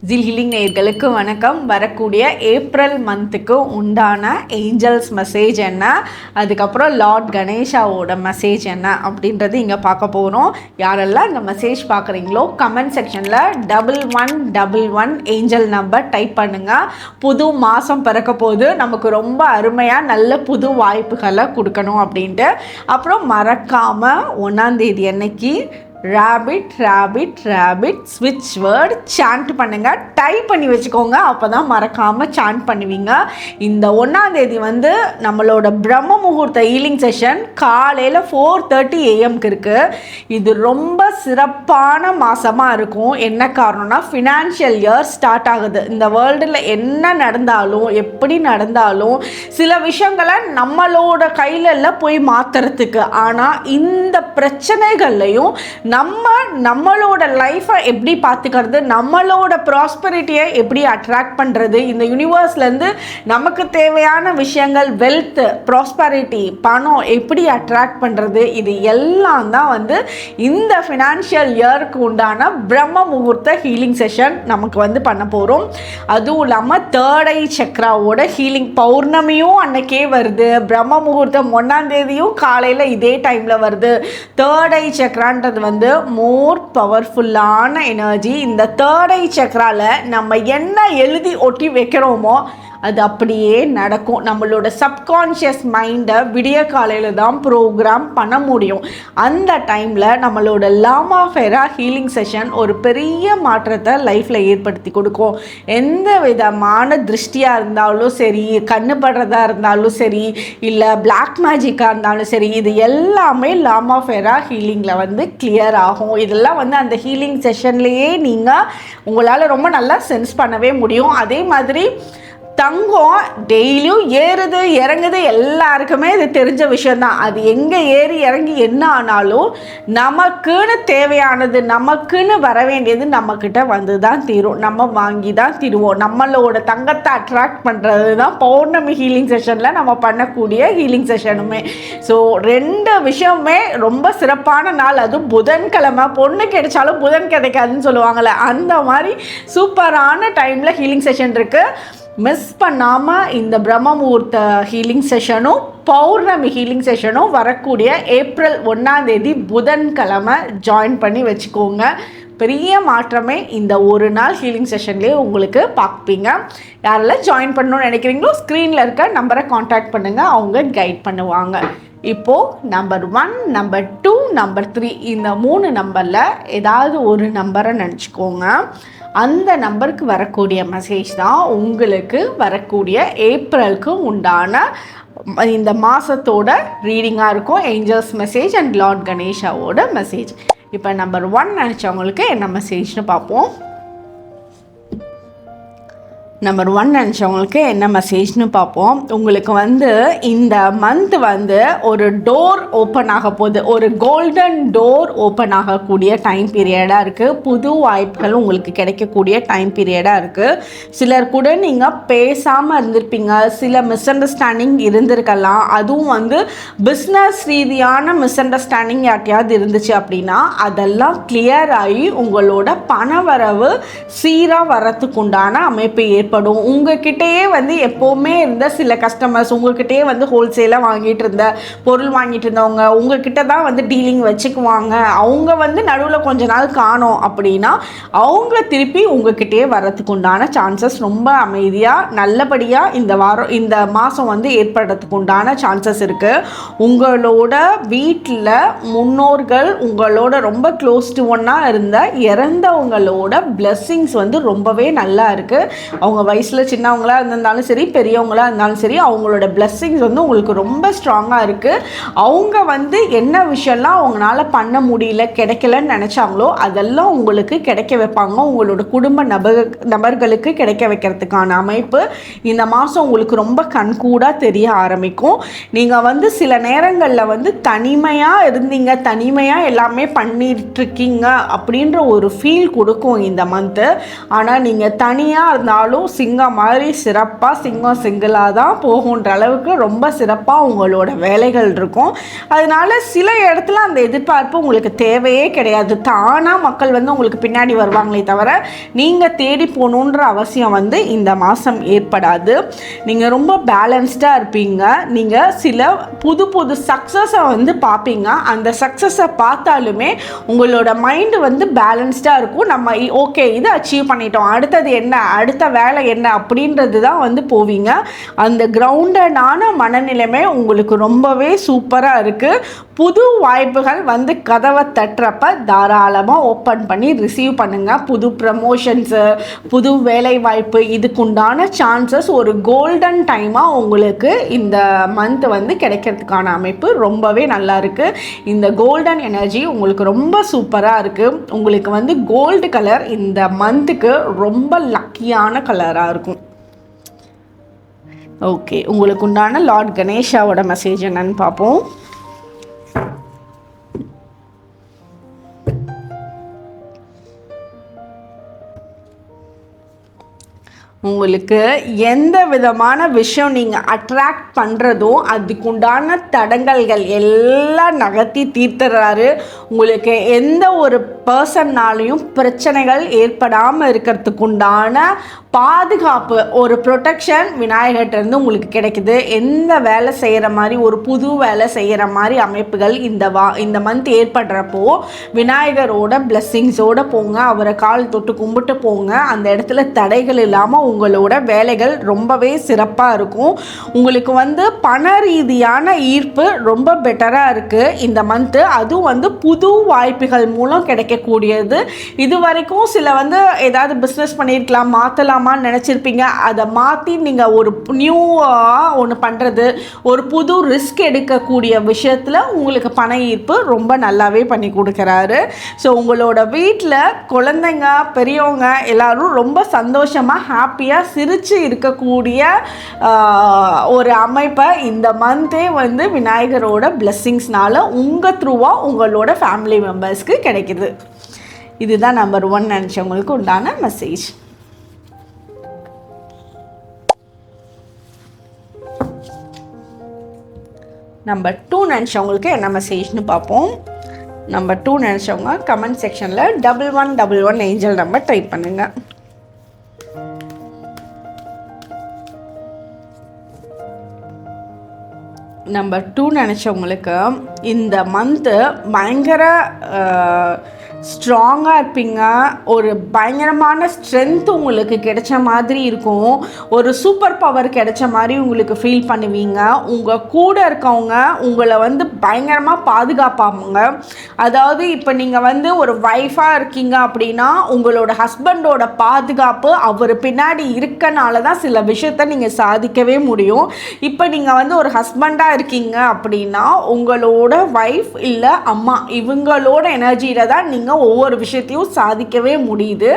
ஜில் ஹீலிங் நேயர்களுக்கு வணக்கம். வரக்கூடிய ஏப்ரல் மந்த்துக்கு உண்டான ஏஞ்சல்ஸ் மெசேஜ் என்ன, அதுக்கப்புறம் லார்ட் கணேஷாவோட மெசேஜ் என்ன அப்படின்றது இங்கே பார்க்க போகிறோம். யாரெல்லாம் இந்த மெசேஜ் பார்க்குறீங்களோ கமெண்ட் செக்ஷனில் 1111 ஏஞ்சல் நம்பர் டைப் பண்ணுங்கள். புது மாதம் பிறக்க போது நமக்கு ரொம்ப அருமையாக நல்ல புது வாய்ப்புகளை கொடுக்கணும் அப்படின்ட்டு. அப்புறம் மறக்காமல் 1ஆம் தேதி அன்னைக்கு ரேபிட் ரேபிட் ரேபிட் ஸ்விட்ச் வேர்டு சாண்ட் பண்ணுங்கள், டைப் பண்ணி வச்சுக்கோங்க. அப்போ தான் மறக்காமல் சாண்ட் பண்ணுவீங்க. இந்த 1ஆம் தேதி நம்மளோட பிரம்ம முகூர்த்த ஹீலிங் செஷன் காலையில் 4:30 AM இருக்குது. இது ரொம்ப சிறப்பான மாதமாக இருக்கும். என்ன காரணம்னா ஃபினான்ஷியல் இயர் ஸ்டார்ட் ஆகுது. இந்த வேர்ல்டில் என்ன நடந்தாலும் எப்படி நடந்தாலும் சில விஷயங்களை நம்மளோட கையில் போய் மாற்றுறதுக்கு, ஆனால் இந்த பிரச்சனைகள்லையும் நம்மளோட லைஃப்பை எப்படி பார்த்துக்கிறது, நம்மளோட ப்ராஸ்பரிட்டியை எப்படி அட்ராக்ட் பண்ணுறது, இந்த யூனிவர்ஸ்லேருந்து நமக்கு தேவையான விஷயங்கள், வெல்த், ப்ராஸ்பரிட்டி, பணம் எப்படி அட்ராக்ட் பண்ணுறது, இது எல்லாம் தான் இந்த ஃபினான்ஷியல் இயருக்கு உண்டான பிரம்ம முகூர்த்த ஹீலிங் செஷன் நமக்கு பண்ண போகிறோம். அதுவும் இல்லாமல் தேர்ட் ஐ சக்ராவோட ஹீலிங் பௌர்ணமியும் அன்னைக்கே வருது. பிரம்ம முகூர்த்தம் 1ஆம் தேதியும் காலையில் இதே டைமில் வருது. தேர்ட் ஐ சக்ரான்றது மோர் பவர்ஃபுல்லான எனர்ஜி. இந்த தேர்ட் ஐ சக்ரால நம்ம என்ன எழுதி ஒட்டி வைக்கிறோமோ அது அப்படியே நடக்கும். நம்மளோட சப்கான்ஷியஸ் மைண்டை விடிய காலையில் தான் ப்ரோக்ராம் பண்ண முடியும். அந்த டைமில் நம்மளோட லாமா ஃபெரா ஹீலிங் செஷன் ஒரு பெரிய மாற்றத்தை லைஃப்பில் ஏற்படுத்தி கொடுக்கும். எந்த விதமான திருஷ்டியாக இருந்தாலும் சரி, கண்ணு படுறதா இருந்தாலும் சரி, இல்லை பிளாக் மேஜிக்காக இருந்தாலும் சரி, இது எல்லாமே லாமா ஃபெரா ஹீலிங்கில் கிளியர் ஆகும். இதெல்லாம் அந்த ஹீலிங் செஷன்லேயே நீங்கள் உங்களால் ரொம்ப நல்லா சென்ஸ் பண்ணவே முடியும். அதே மாதிரி தங்கம் டெய்லியும் ஏறுது இறங்குது, எல்லாருக்குமே இது தெரிஞ்ச விஷயந்தான். அது எங்கே ஏறி இறங்கி என்ன ஆனாலும் நமக்குன்னு தேவையானது, நமக்குன்னு வர வேண்டியது நம்மக்கிட்ட தான் தீரும். நம்ம வாங்கி தான் தீருவோம். நம்மளோட தங்கத்தை அட்ராக்ட் பண்ணுறது தான் பௌர்ணமி ஹீலிங் செஷனில் நம்ம பண்ணக்கூடிய ஹீலிங் செஷனுமே. ஸோ 2 விஷயமே ரொம்ப சிறப்பான நாள். அதுவும் புதன்கிழமை, பொண்ணு கிடைச்சாலும் புதன் கிடைக்காதுன்னு சொல்லுவாங்கள்ல, அந்த மாதிரி சூப்பரான டைமில் ஹீலிங் செஷன் இருக்குது. மிஸ் பண்ணாமல் இந்த பிரம்ம முகூர்த்த ஹீலிங் செஷனும் பௌர்ணமி ஹீலிங் செஷனும் வரக்கூடிய ஏப்ரல் 1ஆம் தேதி புதன்கிழமை ஜாயின் பண்ணி வச்சுக்கோங்க. பெரிய மாற்றமே இந்த ஒரு நாள் ஹீலிங் செஷன்லேயே உங்களுக்கு பார்ப்பீங்க. யாரெல்லாம் ஜாயின் பண்ணணும்னு நினைக்கிறீங்களோ ஸ்க்ரீனில் இருக்க நம்பரை காண்டாக்ட் பண்ணுங்கள், அவங்க கைட் பண்ணுவாங்க. இப்போது நம்பர் 1, நம்பர் 2, நம்பர் 3 இந்த 3 நம்பரில் ஏதாவது ஒரு நம்பரை நினச்சிக்கோங்க. அந்த நம்பருக்கு வரக்கூடிய மெசேஜ் தான் உங்களுக்கு வரக்கூடிய ஏப்ரலுக்கு உண்டான இந்த மாதத்தோட ரீடிங்காக இருக்கும். ஏஞ்சல்ஸ் மெசேஜ் அண்ட் லார்ட் கணேஷாவோட மெசேஜ். இப்போ நம்பர் 1 நினச்சவங்களுக்கு என்ன மெசேஜ்னு பார்ப்போம். நம்பர் 1 நினச்சவங்களுக்கு என்ன மெசேஜ்னு பார்ப்போம். உங்களுக்கு இந்த மந்த் ஒரு டோர் ஓப்பன் ஆக போகுது. ஒரு கோல்டன் டோர் ஓப்பன் ஆகக்கூடிய டைம் பீரியடாக இருக்குது. புது வாய்ப்புகள் உங்களுக்கு கிடைக்கக்கூடிய டைம் பீரியடாக இருக்குது. சிலர் கூட நீங்கள் பேசாமல் இருந்திருப்பீங்க, சில மிஸ் அண்டர்ஸ்டாண்டிங் இருந்திருக்கலாம். அதுவும் பிஸ்னஸ் ரீதியான மிஸ் அண்டர்ஸ்டாண்டிங் யார்ட்டையாவது இருந்துச்சு அப்படின்னா அதெல்லாம் கிளியர் ஆகி உங்களோட பணவரவு சீராக வரத்துக்கு உண்டான அமைப்பு ஏற்படும். உங்ககிட்டயே எப்போவுமே இருந்த சில கஸ்டமர்ஸ், உங்ககிட்டயே ஹோல்சேலாக வாங்கிட்டு இருந்த பொருள் வாங்கிட்டு இருந்தவங்க உங்ககிட்ட தான் டீலிங் வச்சுக்குவாங்க. அவங்க நடுவில் கொஞ்ச நாள் காணோம் அப்படின்னா அவங்க திருப்பி உங்ககிட்டயே வர்றதுக்கு உண்டான சான்சஸ் ரொம்ப அமைதியாக நல்லபடியாக இந்த மாதம் ஏற்படுறதுக்கு உண்டான சான்சஸ் இருக்குது. உங்களோட வீட்டில் முன்னோர்கள் உங்களோட ரொம்ப க்ளோஸ் டு ஒன்னாக இருந்த இறந்தவங்களோட பிளெஸ்ஸிங்ஸ் ரொம்பவே நல்லா இருக்குது. அவங்க வயசில் சின்னவங்களாக இருந்திருந்தாலும் சரி, பெரியவங்களாக இருந்தாலும் சரி, அவங்களோட பிளெஸ்ஸிங்ஸ் உங்களுக்கு ரொம்ப ஸ்ட்ராங்காக இருக்குது. அவங்க என்ன விஷயம்லாம் அவங்களால பண்ண முடியல, கிடைக்கலன்னு நினச்சாங்களோ அதெல்லாம் உங்களுக்கு கிடைக்க வைப்பாங்க. உங்களோட குடும்ப நபர்களுக்கு கிடைக்க வைக்கிறதுக்கான அமைப்பு இந்த மாதம் உங்களுக்கு ரொம்ப கண்கூடாக தெரிய ஆரம்பிக்கும். நீங்கள் சில நேரங்களில் தனிமையாக இருந்தீங்க, தனிமையாக எல்லாமே பண்ணிகிட்ருக்கீங்க அப்படின்ற ஒரு ஃபீல் கொடுக்கும் இந்த மந்த்து. ஆனால் நீங்கள் தனியாக இருந்தாலும் நாளும் சிங்கம் மாதிரி சிறப்பாக சிங்கம் சிங்கிளாக தான் போகுன்ற அளவுக்கு ரொம்ப சிறப்பாக உங்களோட வேலைகள் இருக்கும். அதனால சில இடத்துல அந்த எதிர்பார்ப்பு உங்களுக்கு தேவையே கிடையாது. தானாக மக்கள் வந்து உங்களுக்கு பின்னாடி வருவாங்களே தவிர நீங்கள் தேடி போகணுன்ற அவசியம் வந்து இந்த மாதம் ஏற்படாது. நீங்கள் ரொம்ப பேலன்ஸ்டாக இருப்பீங்க. நீங்கள் சில புது புது சக்ஸஸை வந்து பார்ப்பீங்க. அந்த சக்ஸஸை பார்த்தாலுமே உங்களோட மைண்டு வந்து பேலன்ஸ்டாக இருக்கும். நம்ம ஓகே இதை அச்சீவ் பண்ணிட்டோம், அடுத்தது என்ன, அடுத்த வேலை என்ன அப்படின்றது தான் வந்து போவீங்க. அந்த கிரவுண்டடான மனநிலைமை உங்களுக்கு ரொம்பவே சூப்பராக இருக்குது. புது வாய்ப்புகள் வந்து கதவை தட்டுறப்ப தாராளமாக ஓப்பன் பண்ணி ரிசீவ் பண்ணுங்கள். புது ப்ரமோஷன்ஸு, புது வேலை வாய்ப்பு, இதுக்குண்டான சான்சஸ் ஒரு கோல்டன் டைமாக உங்களுக்கு இந்த மந்த் வந்து கிடைக்கிறதுக்கான அமைப்பு ரொம்பவே நல்லா இருக்குது. இந்த கோல்டன் எனர்ஜி உங்களுக்கு ரொம்ப சூப்பராக இருக்குது. உங்களுக்கு வந்து கோல்டு கலர் இந்த மந்த்துக்கு ரொம்ப லக்கியான கலராக இருக்கும். ஓகே, உங்களுக்கு உண்டான லார்ட் கணேஷாவோட மெசேஜ் என்னன்னு பார்ப்போம். உங்களுக்கு எந்த விதமான விஷயம் நீங்கள் அட்ராக்ட் பண்ணுறதோ அதுக்குண்டான தடங்கல்கள் எல்லாம் நகர்த்தி தீர்த்துறாரு. உங்களுக்கு எந்த ஒரு பர்சன்னாலையும் பிரச்சனைகள் ஏற்படாமல் இருக்கிறதுக்குண்டான பாதுகாப்பு, ஒரு ப்ரொடெக்ஷன் விநாயகர்கிட்டருந்து உங்களுக்கு கிடைக்குது. எந்த வேலை செய்கிற மாதிரி, ஒரு புது வேலை செய்கிற மாதிரி அமைப்புகள் இந்த மந்த் ஏற்படுறப்போ விநாயகரோட பிளெஸ்ஸிங்ஸோடு போங்க. அவரை கால் தொட்டு கும்பிட்டு போங்க. அந்த இடத்துல தடைகள் இல்லாமல் உங்களோட வேலைகள் ரொம்பவே சிறப்பாக இருக்கும். உங்களுக்கு வந்து பண ரீதியான ஈர்ப்பு ரொம்ப பெட்டராக இருக்குது இந்த மந்த்து. அதுவும் வந்து புது வாய்ப்புகள் மூலம் கிடைக்கக்கூடியது. இது வரைக்கும் சில வந்து ஏதாவது பிஸ்னஸ் பண்ணியிருக்கலாம், மாற்றலாமான்னு நினச்சிருப்பீங்க. அதை மாற்றி நீங்கள் ஒரு நியூவாக ஒன்று பண்ணுறது, ஒரு புது ரிஸ்க் எடுக்கக்கூடிய விஷயத்தில் உங்களுக்கு பண ஈர்ப்பு ரொம்ப நல்லாவே பண்ணி கொடுக்குறாரு. ஸோ உங்களோட வீட்டில் குழந்தைங்க, பெரியவங்க எல்லாரும் ரொம்ப சந்தோஷமாக ஹாப்பியாக சிரித்து இருக்கக்கூடிய ஒரு அமைப்பை இந்த மந்தே வந்து விநாயகரோட பிளெஸ்ஸிங்ஸ்னால உங்கள் த்ரூவாக உங்களோட ஃபேமிலி மெம்பர்ஸ்க்கு கிடைக்குது. இதுதான் நம்பர் 1 நினச்சவங்களுக்கு உண்டான மெசேஜ். நம்பர் 2 நினச்சவங்களுக்கு என்ன மெசேஜ்னு பார்ப்போம். நம்பர் 2 நினச்சவங்க கமெண்ட் செக்ஷனில் 1111 ஏஞ்சல் நம்பர் டைப் பண்ணுங்கள். நம்பர் 2 நினச்சவங்களுக்கு இந்த மந்த்து பயங்கர ஸ்ட்ராங்காக இருப்பீங்க. ஒரு பயங்கரமான ஸ்ட்ரென்த் உங்களுக்கு கிடைச்ச மாதிரி இருக்கும். ஒரு சூப்பர் பவர் கிடைச்ச மாதிரி உங்களுக்கு ஃபீல் பண்ணுவீங்க. உங்கள் கூட இருக்கவங்க உங்களை வந்து பயங்கரமாக பாதுகாப்பாங்க. அதாவது இப்போ நீங்கள் வந்து ஒரு ஒய்ஃபாக இருக்கீங்க அப்படின்னா உங்களோட ஹஸ்பண்டோட பாதுகாப்பு அவர் பின்னாடி இருக்கனால தான் சில விஷயத்த நீங்கள் சாதிக்கவே முடியும். இப்போ நீங்கள் வந்து ஒரு ஹஸ்பண்டாக இருக்கீங்க அப்படின்னா உங்களோட ஒய்ஃப் இல்லை அம்மா இவங்களோட எனர்ஜியில் தான் நீங்கள் ஒவ்வொரு விஷயத்தையும் சாதிக்கவே முடியுது.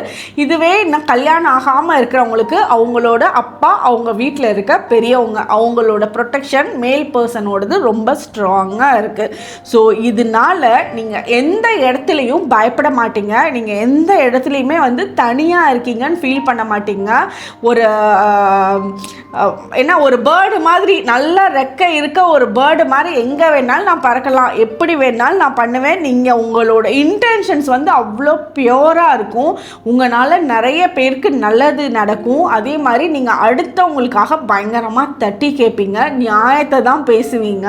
இதுவே இன்னும் கல்யாணம் ஆகாமல் இருக்கிறவங்களுக்கு அவங்களோட அப்பா, அவங்க வீட்டில் இருக்க பெரியவங்க, அவங்களோட ப்ரொடெக்ஷன் மேல் பர்சனோடது ரொம்ப ஸ்ட்ராங்காக இருக்குது. ஸோ இதனால நீங்கள் எந்த இடத்துலையும் பயப்பட மாட்டீங்க. நீங்கள் எந்த இடத்துலையுமே வந்து தனியாக இருக்கீங்கன்னு ஃபீல் பண்ண மாட்டீங்க. ஒரு ஒரு பேர்டு மாதிரி, நல்ல ரெக்கை இருக்க ஒரு பேர்டு மாதிரி எங்கே வேணாலும் நான் பறக்கலாம், எப்படி வேணாலும் நான் பண்ணுவேன். நீங்கள் உங்களோட இன்டென்ஷன்ஸ் வந்து அவ்வளோ பியூராக இருக்கும். உங்களால் நிறைய பேருக்கு நல்லது நடக்கும். அதே மாதிரி நீங்கள் அடுத்தவங்களுக்காக பயங்கரமாக தட்டி கேட்பீங்க. நியாயத்தை தான் பேசுவீங்க.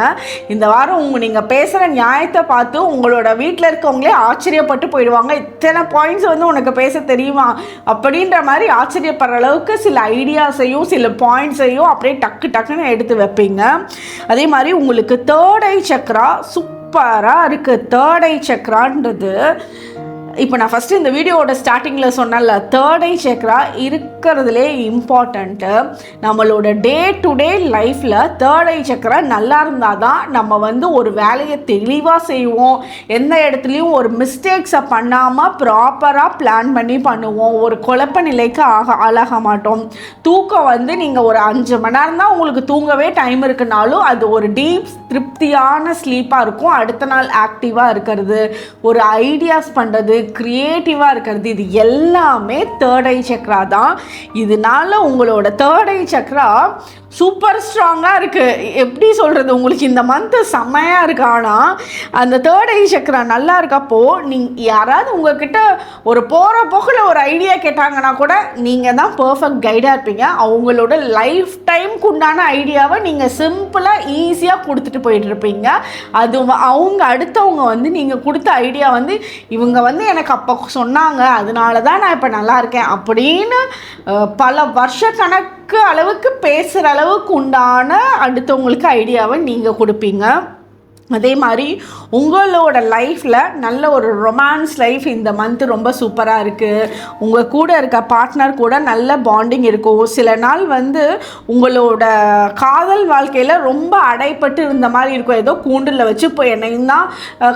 இந்த வாரம் நீங்கள் பேசுகிற நியாயத்தை பார்த்து உங்களோட வீட்டில் இருக்கவங்களே ஆச்சரியப்பட்டு போயிடுவாங்க. இத்தனை பாயிண்ட்ஸ் வந்து உனக்கு பேச தெரியுமா அப்படின்ற மாதிரி ஆச்சரியப்படுற அளவுக்கு சில ஐடியாஸையும் சில பாயிண்ட்ஸையும் அப்படியே டக்குன்னு எடுத்து வைப்பீங்க. அதே மாதிரி உங்களுக்கு தேர்ட் ஐ சக்ரா சூப்பராக இருக்குது. தேர்ட் ஐ சக்ரான்றது இப்போ நான் ஃபஸ்ட்டு இந்த வீடியோவோட ஸ்டார்டிங்கில் சொன்னல, தேர்ட் ஐ சக்ரா இருக்கிறதுலே இம்பார்ட்டண்ட்டு. நம்மளோட டே டு டே லைஃப்பில் தேர்ட் ஐ சக்ரா நல்லா இருந்தால் தான் நம்ம வந்து ஒரு வேலையை தெளிவாக செய்வோம். எந்த இடத்துலையும் ஒரு மிஸ்டேக்ஸை பண்ணாமல் ப்ராப்பராக பிளான் பண்ணி பண்ணுவோம். ஒரு குழப்ப நிலைக்கு ஆளாக மாட்டோம். தூக்கம் வந்து நீங்கள் ஒரு 5 மணி நேரம் தான் உங்களுக்கு தூங்கவே டைம் இருக்குனாலும் அது ஒரு டீப் திருப்தியான ஸ்லீப்பாக இருக்கும். அடுத்த நாள் ஆக்டிவாக இருக்கிறது, ஒரு ஐடியாஸ் பண்ணுறது, க்ரியேட்டிவாக இருக்கிறது, இது எல்லாமே தேர்ட் ஐ சக்ரா தான். இதனால உங்களோட தேர்ட் ஐ சக்ரா சூப்பர் ஸ்ட்ராங்காக இருக்குது. எப்படி சொல்கிறது, உங்களுக்கு இந்த மந்த்து செம்மையாக இருக்கு. ஆனால் அந்த தேர்ட் ஐ சக்ரா நல்லா இருக்கப்போ நீங்கள் யாராவது உங்ககிட்ட ஒரு போகிற போக்கில் ஒரு ஐடியா கேட்டாங்கன்னா கூட நீங்கள் தான் பர்ஃபெக்ட் கைடாக இருப்பீங்க. அவங்களோட லைஃப் டைம்க்கு உண்டான ஐடியாவை நீங்கள் சிம்பிளாக ஈஸியாக கொடுத்துட்டு போயிட்டுருப்பீங்க. அது அவங்க அடுத்தவங்க வந்து நீங்கள் கொடுத்த ஐடியா வந்து இவங்க வந்து எனக்கு அப்போ சொன்னாங்க, அதனால தான் நான் இப்போ நல்லா இருக்கேன் அப்படின்னு பல வருஷ கணக்கு அளவுக்கு பேசுகிற அளவுக்கு உண்டான அடுத்தவங்களுக்கு ஐடியாவை நீங்கள் கொடுப்பீங்க. அதே மாதிரி உங்களோட லைஃப்பில் நல்ல ஒரு ரொமான்ஸ் லைஃப் இந்த மந்த்து ரொம்ப சூப்பராக இருக்குது. உங்கள் கூட இருக்க பார்ட்னர் கூட நல்ல பாண்டிங் இருக்கும். சில நாள் வந்து உங்களோட காதல் வாழ்க்கையில் ரொம்ப அடைப்பட்டு இருந்த மாதிரி இருக்கும். ஏதோ கூண்டில் வச்சு இப்போ என்னையும் தான்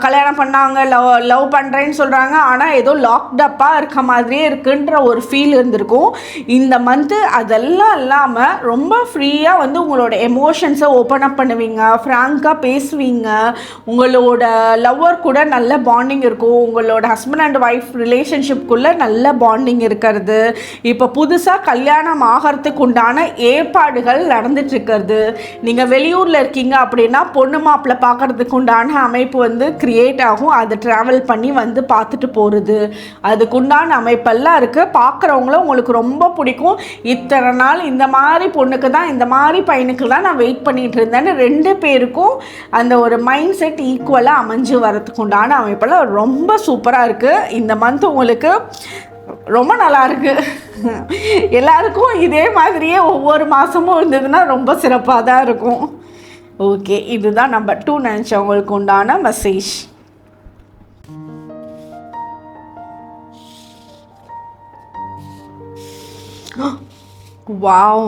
கல்யாணம் பண்ணாங்க, லவ் பண்ணுறேன்னு சொல்கிறாங்க, ஆனால் ஏதோ லாக்டப்பாக இருக்க மாதிரியே இருக்குன்ற ஒரு ஃபீல் இருந்திருக்கும். இந்த மந்த்து அதெல்லாம் இல்லாமல் ரொம்ப ஃப்ரீயாக வந்து உங்களோட எமோஷன்ஸை ஓப்பன் அப் பண்ணுவீங்க, ஃப்ராங்காக பேசுவீங்க. உங்களோட லவ்வர் கூட நல்ல பாண்டிங் இருக்கும். உங்களோட ஹஸ்பண்ட் அண்ட் ஒய்ஃப் ரிலேஷன்ஷிப்குள்ளே நல்ல பாண்டிங் இருக்கிறது. இப்போ புதுசாக கல்யாணம் ஆகிறதுக்கு உண்டான ஏற்பாடுகள் நடந்துட்டு இருக்கிறது. நீங்கள் வெளியூரில் இருக்கீங்க அப்படின்னா பொண்ணு மாப்பிள்ளை பார்க்கறதுக்கு உண்டான அமைப்பு வந்து கிரியேட் ஆகும். அதை ட்ராவல் பண்ணி வந்து பார்த்துட்டு போகிறது, அதுக்குண்டான அமைப்பெல்லாம் இருக்குது. பார்க்குறவங்களும் உங்களுக்கு ரொம்ப பிடிக்கும். இத்தனை நாள் இந்த மாதிரி பொண்ணுக்கு தான், இந்த மாதிரி பையனுக்கு தான் நான் வெயிட் பண்ணிகிட்டு இருந்தேன்னு 2 பேருக்கும் அந்த ஒரு மைண்ட் செட் ஈக்குவலாக அமைஞ்சு வரதுக்கு உண்டான அமைப்பெல்லாம் ரொம்ப சூப்பராக இருக்குது. இந்த மந்த் உங்களுக்கு ரொம்ப நல்லா இருக்குது. எல்லாருக்கும் இதே மாதிரியே ஒவ்வொரு மாதமும் இருந்ததுன்னா ரொம்ப சிறப்பாக தான் இருக்கும். ஓகே, இதுதான் நம்பர் 2 நினச்சவங்களுக்கு உண்டான மெசேஜ். வாவ்,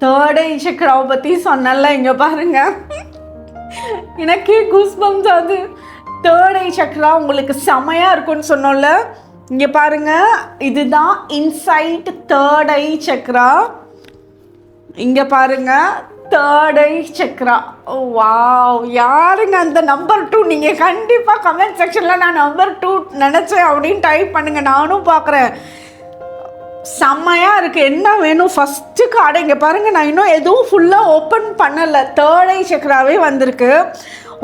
தேர்ட் ஐ சக்ராவை பற்றி சொன்னல, இங்கே பாருங்க, எனக்கே கூஸ்பம்ஸ் ஆகுது. தேர்ட் ஐ சக்ரா உங்களுக்கு செமையாக இருக்கும்னு சொன்னோம்ல, இங்கே பாருங்க, இதுதான் இன்சைட் தேர்ட் ஐ சக்ரா. இங்கே பாருங்க, தேர்ட் ஐ சக்ரா. வாவ், யாருங்க அந்த நம்பர் 2? நீங்கள் கண்டிப்பாக கமெண்ட் செக்ஷனில் நான் நம்பர் 2 நினச்சேன் அப்படின்னு டைப் பண்ணுங்கள், நானும் பார்க்குறேன். செம்மையாக இருக்குது. என்ன வேணும் ஃபஸ்ட்டு கார்டு இங்கே பாருங்கள். நான் இன்னும் எதுவும் ஃபுல்லாக ஓப்பன் பண்ணலை. தேர்ட் ஐ சக்ராவே வந்திருக்கு.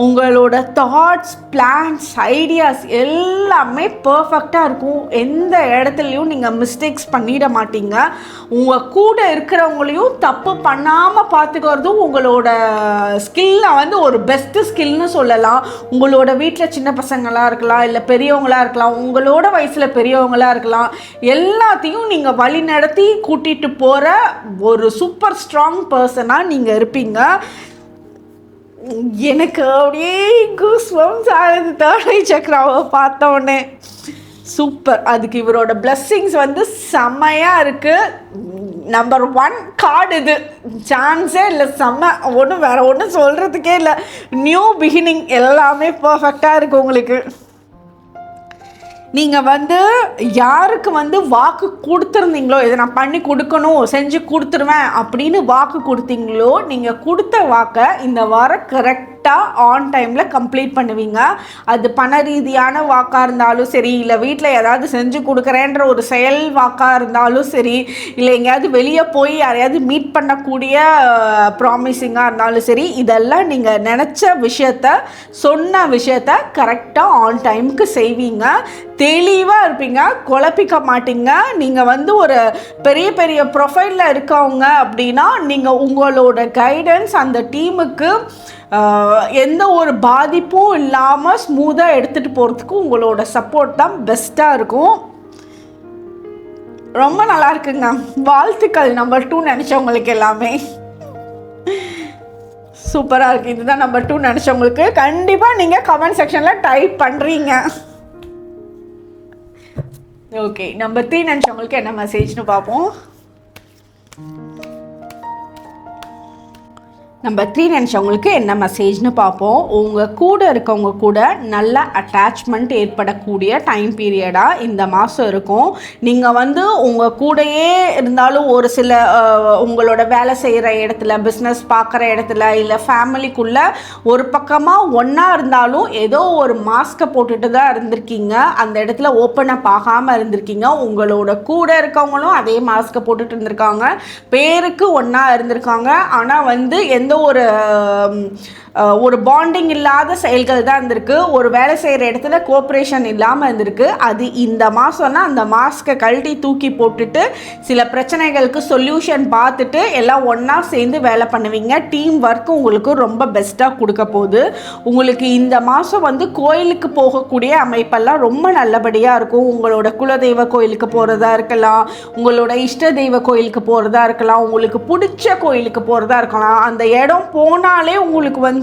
உங்களோட தாட்ஸ், பிளான்ஸ், ஐடியாஸ் எல்லாமே பர்ஃபெக்டாக இருக்கும். எந்த இடத்துலையும் நீங்கள் மிஸ்டேக்ஸ் பண்ணிட மாட்டீங்க. உங்கள் கூட இருக்கிறவங்களையும் தப்பு பண்ணாமல் பார்த்துக்கிறதும் உங்களோட ஸ்கில்லை வந்து ஒரு பெஸ்ட்டு ஸ்கில்னு சொல்லலாம். உங்களோட வீட்டில் சின்ன பசங்களாக இருக்கலாம், இல்லை பெரியவங்களாக இருக்கலாம், உங்களோட வயசில் பெரியவங்களாக இருக்கலாம், எல்லாத்தையும் நீங்கள் வழி நடத்தி கூட்டிகிட்டு போகிற ஒரு சூப்பர் ஸ்ட்ராங் பர்சனாக நீங்கள் இருப்பீங்க. எனக்கு அப்படியே கூஸ்பம்ஸ் ஆகுது தேர்ட் ஐ சக்ராவை பார்த்த உடனே. சூப்பர். அதுக்கு இவரோட பிளெஸ்ஸிங்ஸ் வந்து செம்மையாக இருக்குது. நம்பர் 1 கார்டு இது, சான்ஸே இல்லை. செம்ம, ஒன்றும் வேறு ஒன்றும் சொல்கிறதுக்கே இல்லை. நியூ பிகினிங் எல்லாமே பர்ஃபெக்டாக இருக்குது உங்களுக்கு. நீங்கள் வந்து யாருக்கு வந்து வாக்கு கொடுத்துருந்தீங்களோ, இதை நான் பண்ணி கொடுக்கணும், செஞ்சு கொடுத்துருவேன் அப்படின்னு வாக்கு கொடுத்தீங்களோ, நீங்கள் கொடுத்த வாக்கை இந்த வாரம் கரெக்டாக ஆன் டைமில் கம்ப்ளீட் பண்ணுவீங்க. அது பண ரீதியான வாக்காக இருந்தாலும் சரி, இல்லை வீட்டில் ஏதாவது செஞ்சு கொடுக்குறேன்ற ஒரு செயல் வாக்காக இருந்தாலும் சரி, இல்லை எங்கேயாவது வெளியே போய் யாரையாவது மீட் பண்ணக்கூடிய ப்ராமிசிங்காக இருந்தாலும் சரி, இதெல்லாம் நீங்கள் நினச்ச விஷயத்த, சொன்ன விஷயத்த கரெக்டாக ஆன் டைமுக்கு செய்வீங்க. தெளிவாக இருப்பீங்க, குழப்பிக்க மாட்டீங்க. நீங்கள் வந்து ஒரு பெரிய பெரிய ப்ரொஃபைலில் இருக்கவங்க அப்படின்னா நீங்கள் உங்களோட கைடன்ஸ் அந்த டீமுக்கு எந்த ஒரு பாதிப்பும் இல்லாமல் ஸ்மூத்தாக எடுத்துகிட்டு போகிறதுக்கு உங்களோட சப்போர்ட் தான் பெஸ்ட்டாக இருக்கும். ரொம்ப நல்லா இருக்குங்க. வாழ்த்துக்கள் நம்பர் 2 நினச்சவங்களுக்கு எல்லாமே சூப்பராக இருக்குது. இதுதான் நம்பர் 2 நினச்சவங்களுக்கு. கண்டிப்பாக நீங்கள் கமெண்ட் செக்ஷனில் டைப் பண்ணுறீங்க. ஓகே, நம்பர் 3 நினச்சவங்களுக்கு என்ன மெசேஜ்னு பார்ப்போம். நம்பர் 3 நினச்சவங்களுக்கு என்ன மெசேஜ்னு பார்ப்போம். உங்கள் கூட இருக்கவங்க கூட நல்ல அட்டாச்மெண்ட் ஏற்படக்கூடிய டைம் பீரியடாக இந்த மாதம் இருக்கும். நீங்கள் வந்து உங்கள் கூடயே இருந்தாலும் ஒரு சில உங்களோட வேலை செய்கிற இடத்துல, பிஸ்னஸ் பார்க்குற இடத்துல, இல்லை ஃபேமிலிக்குள்ளே ஒரு பக்கமாக ஒன்றா இருந்தாலும் ஏதோ ஒரு மாஸ்கை போட்டுட்டு தான் இருந்திருக்கீங்க. அந்த இடத்துல ஓப்பன் அப் ஆகாமல் இருந்திருக்கீங்க. உங்களோட கூட இருக்கவங்களும் அதே மாஸ்கை போட்டுட்டு இருந்திருக்காங்க. பேருக்கு ஒன்றா இருந்திருக்காங்க. ஆனால் வந்து எந்த ஒரு பாண்டிங் இல்லாத செயல்கள் தான் இருந்திருக்கு. ஒரு வேலை செய்கிற இடத்துல கோஆப்ரேஷன் இல்லாமல் இருந்திருக்கு. அது இந்த மாதம்னா அந்த மாஸ்கை கழட்டி தூக்கி போட்டுட்டு சில பிரச்சனைகளுக்கு சொல்யூஷன் பார்த்துட்டு எல்லாம் ஒன்றா சேர்ந்து வேலை பண்ணுவீங்க. டீம் ஒர்க்கு உங்களுக்கு ரொம்ப பெஸ்ட்டாக கொடுக்க போகுது. உங்களுக்கு இந்த மாதம் வந்து கோயிலுக்கு போகக்கூடிய அமைப்பெல்லாம் ரொம்ப நல்லபடியாக இருக்கும். உங்களோட குலதெய்வ கோயிலுக்கு போகிறதா இருக்கலாம், உங்களோட இஷ்ட தெய்வ கோயிலுக்கு போகிறதா இருக்கலாம், உங்களுக்கு பிடிச்ச கோயிலுக்கு போகிறதா இருக்கலாம். அந்த இடம் போனாலே உங்களுக்கு வந்து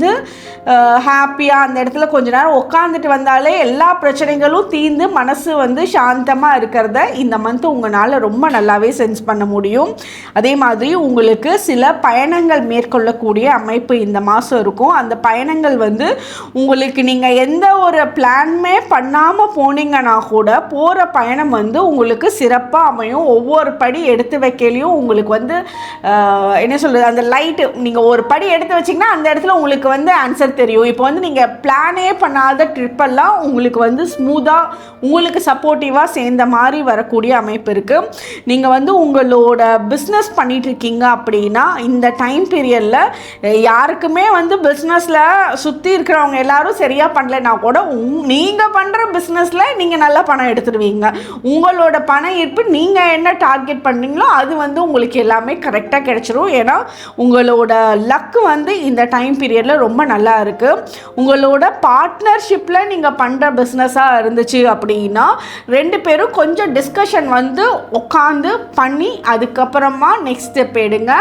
ஹாப்பியாக அந்த இடத்துல கொஞ்ச நேரம் உட்காந்துட்டு வந்தாலே எல்லா பிரச்சனைகளும் தீர்ந்து மனசு வந்து சாந்தமாக இருக்கிறத இந்த மந்த் உங்களால் ரொம்ப நல்லாவே சென்ஸ் பண்ண முடியும். அதே மாதிரி உங்களுக்கு சில பயணங்கள் மேற்கொள்ளக்கூடிய அமைப்பு இந்த மாதம் இருக்கும். அந்த பயணங்கள் வந்து உங்களுக்கு நீங்கள் எந்த ஒரு பிளானுமே பண்ணாமல் போனீங்கன்னா கூட போகிற பயணம் வந்து உங்களுக்கு சிறப்பாக அமையும். ஒவ்வொரு படி எடுத்து வைக்கலையும் உங்களுக்கு வந்து என்ன சொல்கிறது, அந்த லைட்டு நீங்கள் ஒரு படி எடுத்து வச்சிங்கன்னா அந்த இடத்துல உங்களுக்கு வந்து ஆன்சர் தெரியும். இப்போ வந்து நீங்கள் பிளானே பண்ணாத ட்ரிப்பெல்லாம் உங்களுக்கு வந்து ஸ்மூத்தாக உங்களுக்கு சப்போர்ட்டிவாக சேர்ந்த மாதிரி வரக்கூடிய அமைப்பு இருக்குது. நீங்கள் வந்து உங்களோட பிஸ்னஸ் பண்ணிகிட்ருக்கீங்க அப்படின்னா இந்த டைம் பீரியடில் யாருக்குமே வந்து பிஸ்னஸில் சுற்றி இருக்கிறவங்க எல்லாரும் சரியாக பண்ணலைன்னா கூட நீங்கள் பண்ணுற பிஸ்னஸில் நீங்கள் நல்லா பணம் எடுத்துடுவீங்க. உங்களோட பண ஈர்ப்பு நீங்கள் என்ன டார்கெட் பண்ணீங்களோ அது வந்து உங்களுக்கு எல்லாமே கரெக்டாக கிடைச்சிரும். ஏன்னா உங்களோட லக்கு வந்து இந்த டைம் பீரியடில் ரொம்ப நல்லா இருக்குது. உங்களோட பார்ட்னர்ஷிப்பில் நீங்கள் பண்ணுற பிஸ்னஸாக இருந்துச்சு அப்படின்னா 2 பேரும் கொஞ்சம் டிஸ்கஷன் வந்து உட்காந்து பண்ணி அதுக்கப்புறமா நெக்ஸ்ட் ஸ்டெப் எடுங்க.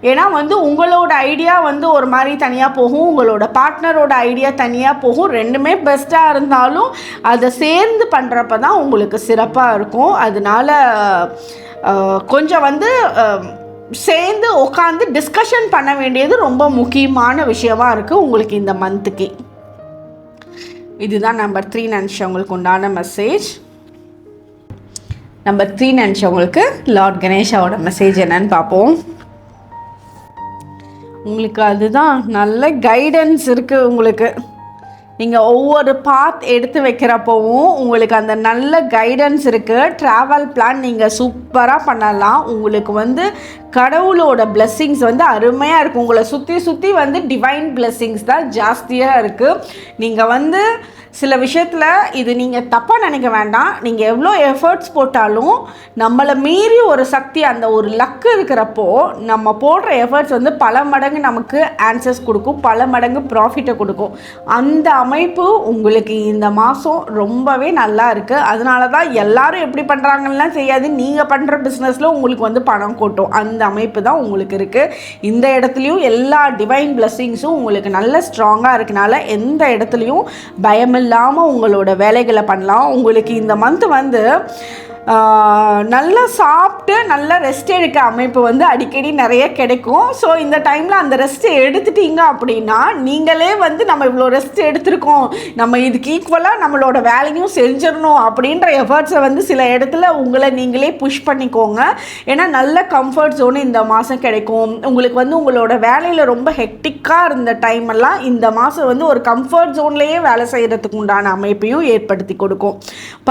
ஏன்னா வந்து உங்களோட ஐடியா வந்து ஒரு மாதிரி தனியாக போகும், உங்களோட பார்ட்னரோட ஐடியா தனியாக போகும். ரெண்டுமே பெஸ்ட்டாக இருந்தாலும் அதை சேர்ந்து பண்ணுறப்ப தான் உங்களுக்கு சிறப்பாக இருக்கும். அதனால் கொஞ்சம் வந்து சேர்ந்து உட்காந்து டிஸ்கஷன் பண்ண வேண்டியது ரொம்ப முக்கியமான விஷயமாக இருக்குது உங்களுக்கு இந்த மந்த்துக்கு. இதுதான் நம்பர் 3 நினச்சவங்களுக்கு உண்டான மெசேஜ். நம்பர் 3 நினச்சவங்களுக்கு லார்ட் கணேஷாவோட மெசேஜ் என்னன்னு பார்ப்போம். உங்களுக்கு அதுதான் நல்ல கைடன்ஸ் இருக்குது. உங்களுக்கு நீங்கள் ஒவ்வொரு பாத் எடுத்து வைக்கிறப்பவும் உங்களுக்கு அந்த நல்ல கைடன்ஸ் இருக்குது. ட்ராவல் பிளான் நீங்கள் சூப்பராக பண்ணலாம். உங்களுக்கு வந்து கடவுளோட பிளெஸ்ஸிங்ஸ் வந்து அருமையாக இருக்குது. உங்களை சுற்றி வந்து டிவைன் பிளெஸ்ஸிங்ஸ் தான் ஜாஸ்தியாக இருக்குது. நீங்கள் வந்து சில விஷயத்தில் இது நீங்கள் தப்பாக நினைக்க வேண்டாம். நீங்கள் எவ்வளோ எஃபர்ட்ஸ் போட்டாலும் நம்மளை மீறி ஒரு சக்தி, அந்த ஒரு லக்கு இருக்கிறப்போ நம்ம போடுற எஃபர்ட்ஸ் வந்து பல மடங்கு நமக்கு ஆன்சர்ஸ் கொடுக்கும், பல மடங்கு ப்ராஃபிட்டை கொடுக்கும். அந்த அமைப்பு உங்களுக்கு இந்த மாதம் ரொம்பவே நல்லா இருக்குது. அதனால தான் எல்லாரும் எப்படி பண்ணுறாங்கலாம் செய்யாது, நீங்கள் பண்ணுற பிஸ்னஸில் உங்களுக்கு வந்து பணம் கொட்டும். அந்த அமைப்பு தான் உங்களுக்கு இருக்குது. இந்த இடத்துலையும் எல்லா டிவைன் பிளெஸ்ஸிங்ஸும் உங்களுக்கு நல்ல ஸ்ட்ராங்காக இருக்கனால எந்த இடத்துலையும் பயம் இல்லாமல் உங்களோட வேலைகளை பண்ணலாம். உங்களுக்கு இந்த மந்த் வந்து நல்லா சாப்பிட்டு நல்லா ரெஸ்ட் எடுக்க அமைப்பு வந்து அடிக்கடி நிறைய கிடைக்கும். ஸோ இந்த டைமில் அந்த ரெஸ்ட்டு எடுத்துட்டீங்க அப்படின்னா நீங்களே வந்து நம்ம இவ்வளோ ரெஸ்ட் எடுத்திருக்கோம், நம்ம இதுக்கு ஈக்குவலாக நம்மளோட வேலையும் செஞ்சிடணும் அப்படின்ற எஃபர்ட்ஸை வந்து சில இடத்துல உங்களை நீங்களே புஷ் பண்ணிக்கோங்க. ஏன்னா நல்ல கம்ஃபர்ட் ஜோன் இந்த மாதம் கிடைக்கும். உங்களுக்கு வந்து உங்களோட வேலையில் ரொம்ப ஹெக்டிக்காக இருந்த டைமெல்லாம் இந்த மாதம் வந்து ஒரு கம்ஃபர்ட் ஜோன்லேயே வேலை செய்கிறதுக்கு உண்டான அமைப்பையும் ஏற்படுத்தி கொடுக்கும்.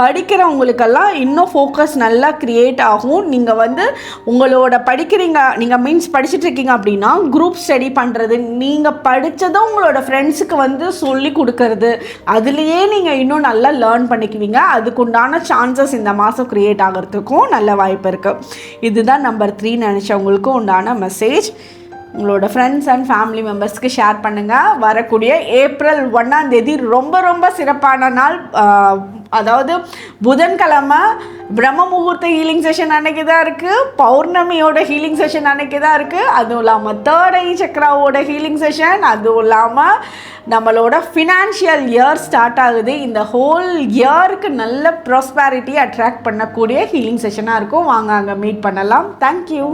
படிக்கிறவங்களுக்கெல்லாம் இன்னும் ஃபோக்கஸ் நல்லா க்ரியேட் ஆகும். நீங்கள் வந்து உங்களோட படிக்கிறீங்க, நீங்கள் படிச்சுட்டு இருக்கீங்க அப்படின்னா குரூப் ஸ்டடி பண்ணுறது, நீங்கள் படித்ததும் உங்களோட ஃப்ரெண்ட்ஸுக்கு வந்து சொல்லி கொடுக்கறது, அதுலேயே நீங்கள் இன்னும் நல்லா லேர்ன் பண்ணிக்குவீங்க. அதுக்குண்டான சான்சஸ் இந்த மாதம் க்ரியேட் ஆகிறதுக்கும் நல்ல வாய்ப்பு இருக்குது. இதுதான் நம்பர் 3 நினச்சவங்களுக்கும் உண்டான மெசேஜ். உங்களோட ஃப்ரெண்ட்ஸ் அண்ட் ஃபேமிலி மெம்பர்ஸ்க்கு ஷேர் பண்ணுங்கள். வரக்கூடிய ஏப்ரல் 1ஆம் தேதி ரொம்ப சிறப்பான நாள். அதாவது புதன்கிழமை பிரம்ம முகூர்த்த ஹீலிங் செஷன் அன்னைக்கு தான் இருக்குது. பௌர்ணமியோட ஹீலிங் செஷன் அன்னைக்கு தான் இருக்குது. அதுவும் இல்லாமல் தேர்ட் ஐ சக்ராவோட ஹீலிங் செஷன், அதுவும் இல்லாமல் நம்மளோட ஃபினான்ஷியல் இயர் ஸ்டார்ட் ஆகுது. இந்த ஹோல் இயருக்கு நல்ல ப்ராஸ்பேரிட்டி அட்ராக்ட் பண்ணக்கூடிய ஹீலிங் செஷனாக இருக்கும். வாங்க அங்கே மீட் பண்ணலாம். தேங்க்யூ.